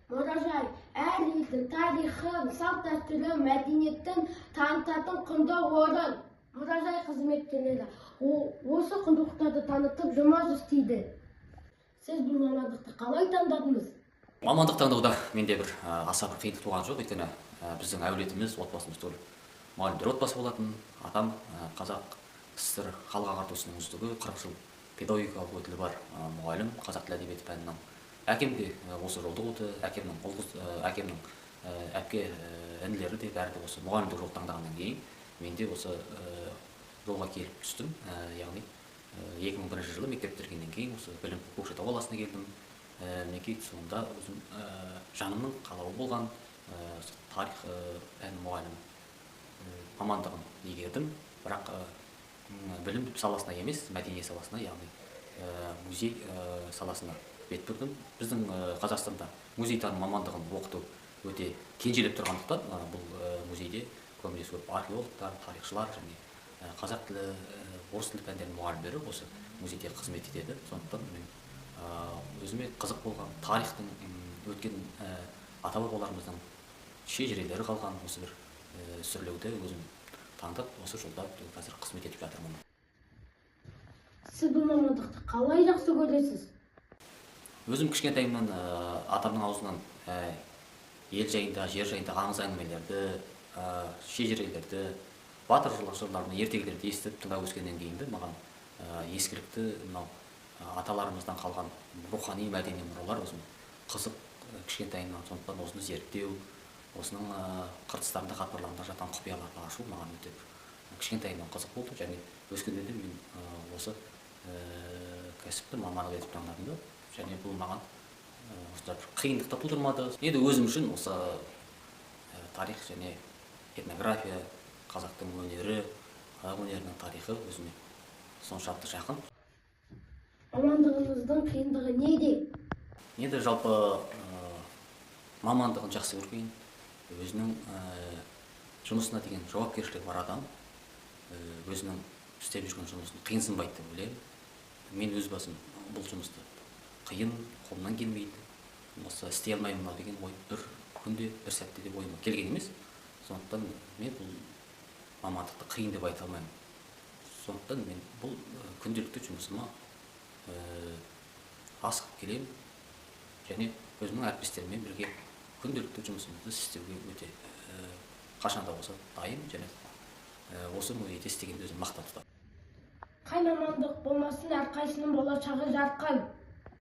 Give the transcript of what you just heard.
Мұражай әр елдің тарихын, салт-дәстүрін, мәдениетін танытатын құнды орын. Мұражай қызметкерлері осы құндылықтарды танытып жұмыс істейді. Сіз бұл мамандықты қалай таңдадыңыз? Мамандық таңдауда менде бір аса бір қиындық туған жоқ, өйткені біздің әулетіміз, отбасымыз толы мұғалімдер отбасы болатын. Атам қазақ СССР халық ағартушысының үздігі, 40 жыл педагогикалық өтілі бар мұғалім, қазақ тілі әдебиеті пәнінен. Әкем де осы жолды қуды, әкемнің әпке інілері де бәрі де осы мұғалімдік жол таңдағаннан кейін мен де осы жолға келіп түстім. Яғни 2001 жылы мектеп бітіргеннен кейін осы білім Көкшетау қаласына келдім. Мінекей соңында өзім жанымның қалауы болған тарих пәні мұғалімі мамандығын игердім. Бірақ білім саласына емес, мәдениет саласына, яғни музей саласына бет бұрдым. Біздің Қазақстанда музейтаным мамандығын оқыту өте кенжелеп тұрғандықтан, бұл музейде көбінесе археологтар, тарихшылар және қазақ тілі, орыс тілі пәндерінің мұғалімдері осы музейде қызмет етеді. Сондықтан мен өзіме қызық болған тарихтың өткен ата-бабаларымыздың шежірелері қалған осы бір сүрлеуді өзім таңдап, осы жолда қазір қызмет етіп жатырмын. Сіз бұл мамандықты қалай жақсы көресіз? Өзім кішкентайымнан атамның аузынан ел жайында, жер жайында аңыз әңгімелерді, шежірелерді, батыр жырларын, ертегілерді естіп тыңдап өскеннен кейін маған ескілікті мынау аталарымыздан қалған рухани мәдени мұралар өзім қызық кішкентайымнан. Сондықтан осыны зерттеу, осының қыртыстарында, қатпарларында жатқан құпияларды ашу маған өте кішкентайымнан қызық болды. Және өскенде де мен осы кәсіпті мамандық етіп таңдадым. Және бұл маған қиындық та тудырмады. Енді өзім үшін осы тарих және этнография, қазақтың өнері, қазақ өнерінің тарихы өзіме соншалықты жақын. Мамандығыңыздың қиындығы неде? Енді жалпы мамандығын жақсы көрген, өзінің жұмысына деген жауапкершілігі бар адам, өзінің істеп жүрген жұмысын қиынсынбайды деп ойлаймын. Мен өз басым бұл жұмысты қиын, қолымнан келмейді, осы істей алмаймын деген ой бір күнде, бір сәтте де ойыма келген емес. Сондықтан мен бұл мамандықты қиын деп айта алмаймын. Сондықтан мен бұл күнделікті жұмысыма асығып келемін және өзімнің әріптестеріммен бірге күнделікті жұмысымызды істеуге өте қашанда болса дайын және осы музейде істегенді өзім мақтан тұтамын. Қай мамандық болмасын, әрқайсының болашағы жарқын.